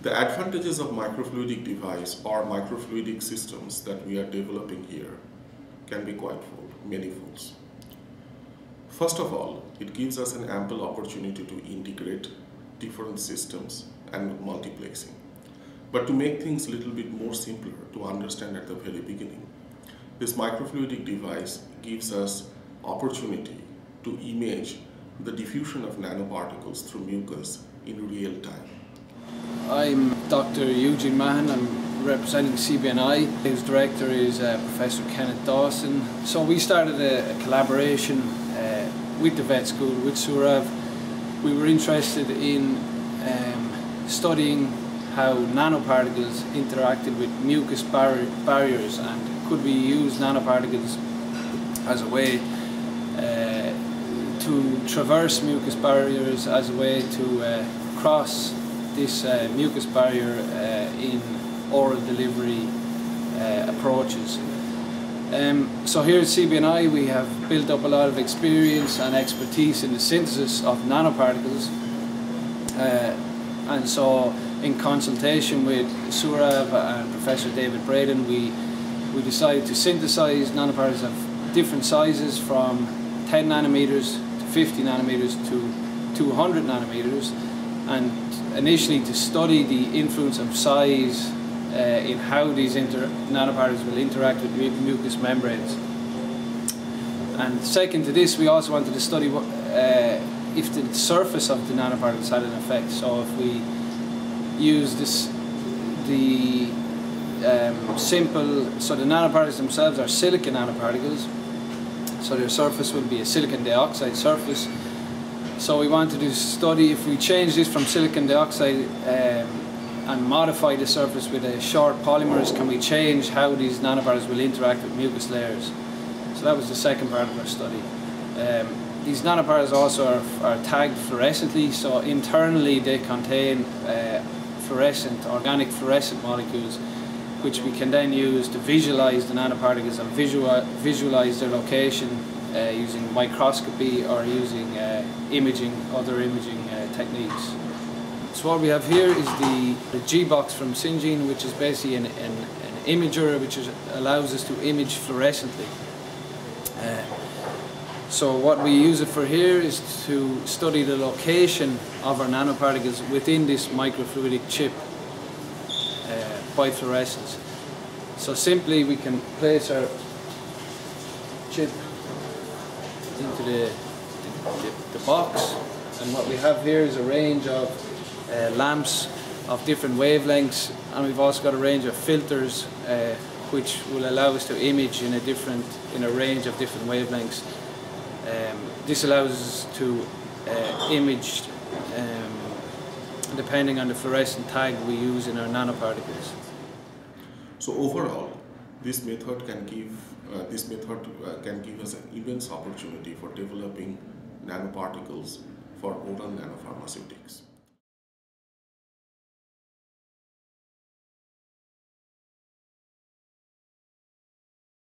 The advantages of microfluidic device or microfluidic systems that we are developing here can be quite manifold. First of all, it gives us an ample opportunity to integrate different systems and multiplexing. But to make things a little bit more simpler to understand at the very beginning, this microfluidic device gives us opportunity to image the diffusion of nanoparticles through mucus in real time. I'm Dr. Eugene Mahan. I'm representing CBNI. His director is Professor Kenneth Dawson. So we started a collaboration with the vet school, with Surav. We were interested in studying how nanoparticles interacted with mucus barriers, and could we use nanoparticles as a way to traverse mucus barriers, as a way to cross this mucus barrier in oral delivery approaches. So here at CBNI we have built up a lot of experience and expertise in the synthesis of nanoparticles, and so in consultation with Surav and Professor David Braden, we decided to synthesize nanoparticles of different sizes, from 10 nanometers to 50 nanometers to 200 nanometers, and initially to study the influence of size in how these nanoparticles will interact with mucous membranes. And second to this, we also wanted to study if the surface of the nanoparticles had an effect. So if we use the nanoparticles themselves are silicon nanoparticles, so their surface will be a silicon dioxide surface. So we wanted to study if we change this from silicon dioxide and modify the surface with a short polymers, can we change how these nanoparticles will interact with mucus layers? So that was the second part of our study. These nanoparticles also are tagged fluorescently, so internally they contain organic fluorescent molecules, which we can then use to visualize the nanoparticles and visualize their location using microscopy or using other imaging techniques. So what we have here is the G-box from Syngene, which is basically an imager which allows us to image fluorescently. So what we use it for here is to study the location of our nanoparticles within this microfluidic chip by fluorescence. So simply we can place our chip into the box, and what we have here is a range of lamps of different wavelengths, and we've also got a range of filters which will allow us to image in a range of different wavelengths. This allows us to image depending on the fluorescent tag we use in our nanoparticles. So overall, this method can give us an immense opportunity for developing nanoparticles for oral nanopharmaceutics.